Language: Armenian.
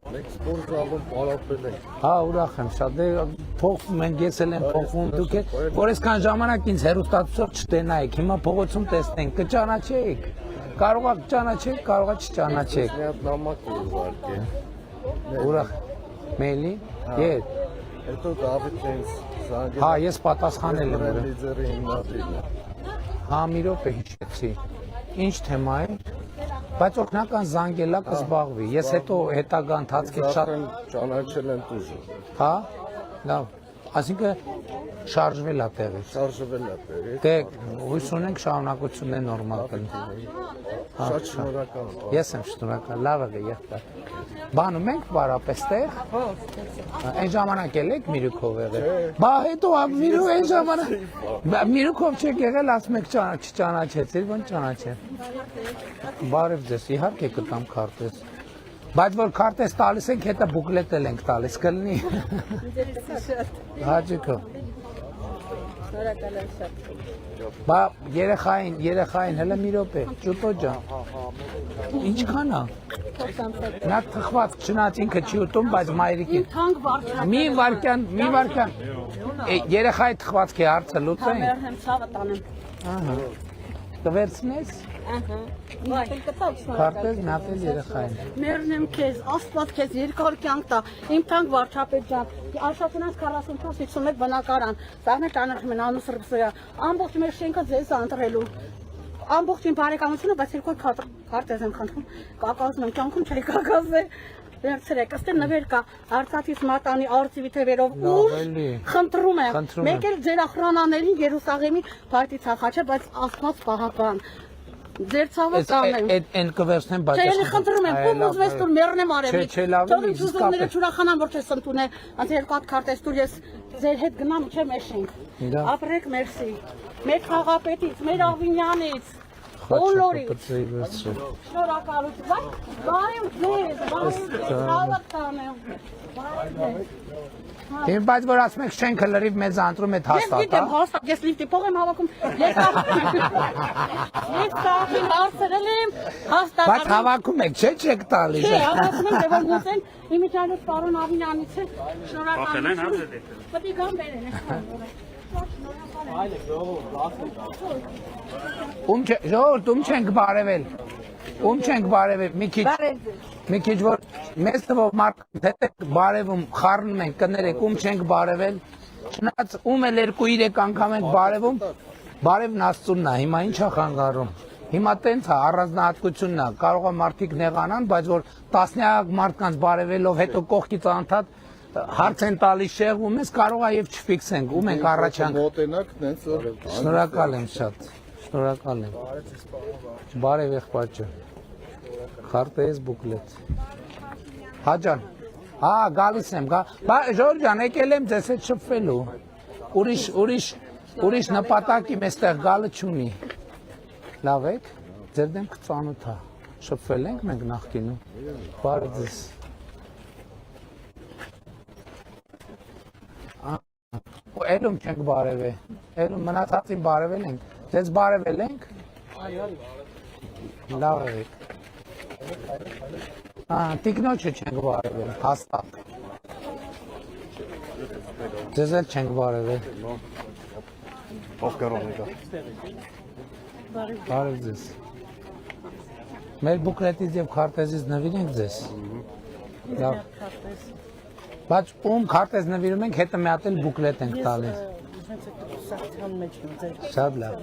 Մենք սպորտալում պարապել ենք։ Հա, ուրախ եմ շատ։ Դե փոխվում ենք, ես էլ եմ փոխվում, դուք եք, որ այսքան ժամանակ ինձ հեռուստացույցով չտենայիք, հիմա փողոցում տեսնենք, կճանաչեք։ Կարող եք ճանաչեք, կարող եք չճանաչեք։ Մի հատ նամակ է ուղարկել։ Ուրախ Մելի, ետ։ Հետո Դավիթ ինձ զանգել։ Հա, ես պատասխանել եմ։ Լիդերի հիմնադիրն է։ Հա, մի րոպե հիշեցի։ Ինչ թեմա է։ Բայց օգնական զանգելա կզբաղվի։ Ես հետո հետագա ընթացքի շատ ճանաչել են դուժը։ հա, լավ։ Այսինքն շարժվել է տեղից։ Շարժվել է տեղից։ Դե հույս ունենք շարունակությունն է նորմալ կլինի։ Շատ շնորհակալ։ Ես եմ շնորհակալ, լավ է եղբայր։ Բանում ենք բարապես տեղ։ Այն ժամանակ ելեք Միրուքով եղել։ Բա հետո Միրու այն ժամանակ Միրուքով չեք եղել, ասում եք չճանաչեցիր, ո՞նց չճանաչել։ Բարև ձեզ, իհարկե կտամ քարտեզ։ Բայց որ քարտեզ տալիս ենք, հետո բուկլետ էլ ենք տալիս, կլինի։ Հաճիկով։ Շնորհակալ եմ շատ։ Բա երեխային հələ մի րոպե, ճուտո ջան։ Ինչքան է։ Նա թխված չնայած ինքը չի ուտում, բայց մայրիկի։ Թանկ վարչական։ Մի վարքյան։ Երեխայի թխվածքի հարցը լուծենք։ Մերհեմ ցավը տանեմ։ Ահա։ Կվերցնես։ Ահա։ Ինքն կտալ Քարտեզ նատել երեխային։ Մերնեմ քեզ, Աստված քեզ երկար կյանք տա։ Իմ թանկ վարչապետ ջան, Արշակունած 44-51 բնակարան, Սաղներ ճանաչում են Անու Սրբսոյա, ամբողջ մեր շենքը ձեզ ընտրելու։ Ամբողջ իմ բարեկամությունը, բայց երկու քարտեզ եմ խնդրում, կակազում եմ, կյանքում չի կակազել։ Վերցրեք, ըստեղ նվեր կա Արցախից մատանի արծիվի թևերով ուր խնդրում եմ։ Մեկ էլ ձեր ախրանաներին Երուսաղեմի փայտի ցախաչը, բայց Աստված պահապան։ Ձեր ցավը տանեմ։ Այն կվերցնեմ, բայց Չէ, խնդրում եմ, ում ուզվես դուր մեռնեմ արևի։ Չէ, լավ է, Թող իմ ծուզողները չուրախանան, որ չես ընդունել։ Անց երկու հատ քարտեզ տուր, ես ձեր հետ գնամ, չէ, մեր շենք։ Ապրեք, մերսի։ Մեր խաղապետից, մեր Ավինյանից։ Բոլորի։ Շնորհակալություն։ Բարև ձեզ, ցավը տանեմ։ Իմ բայց որ ասում եք շենքը լրիվ մեծ անտրում է հաստատ, Ես գիտեմ, հաստատ, ես լիֆտի փող եմ հավաքում, ես կախին հարցրել եմ, հաստատ։ Բայց հավաքում եք, չեք տալիս։ Չէ, հավաքում եմ, դե որ մուսեն, իմիջանոց պարոն Ավինյանից է, շնորհակալություն։ Պետք է գամ բերեն, Ժողովուրդ, ում չենք բարևել, մի քիչ որ մեզ թվով մարդկանց հետ եք բարևում, խառնում ենք, կներեք, ում չենք բարևել, չնայած ում էլ 2-3 անգամ ենք բարևում, բարևն Աստծունն է, հիմա ինչ է խանգարում, հիմա տենց է, առանձնահատկությունն է, կարող է մարդիկ նեղանան, բայց որ տասնյակ մարդկանց բարևելով հետո կողքից անընդհատ հարց են տալիս շեղվում ես, կարող է եւ չֆիքսենք, ում ենք առաջանք։ Շնորհակալ եմ շատ, շնորհակալ եմ։ Բարև եղբայր ջան։ Քարտեզ բուկլետ։ Հա ջան։ Հա, գալիս եմ, Ժորժ ջան, եկել եմ ձեզ հետ շփվելու։ Ուրիշ նպատակ իմ այստեղ գալը չունի։ Լավ եք, ձեր դեմքը ծանոթ է։ Շփվել ենք մենք նախկինում։ Բարև ձեզ։ Էլում չենք բարևե, էլում մնացածին բարևել ենք, ձեզ բարևել ենք, լավ եք, տիկնոչը չենք բարևել, հաստատ, ձեզ էլ չենք բարևել, բարև ձեզ, մեր բուկլետից և քարտեզից նվիրենք ձեզ, լավ, բայց ում քարտեզ նվիրում ենք, հետը մի հատ էլ բուկլետ ենք տալիս։ Շատ լավ։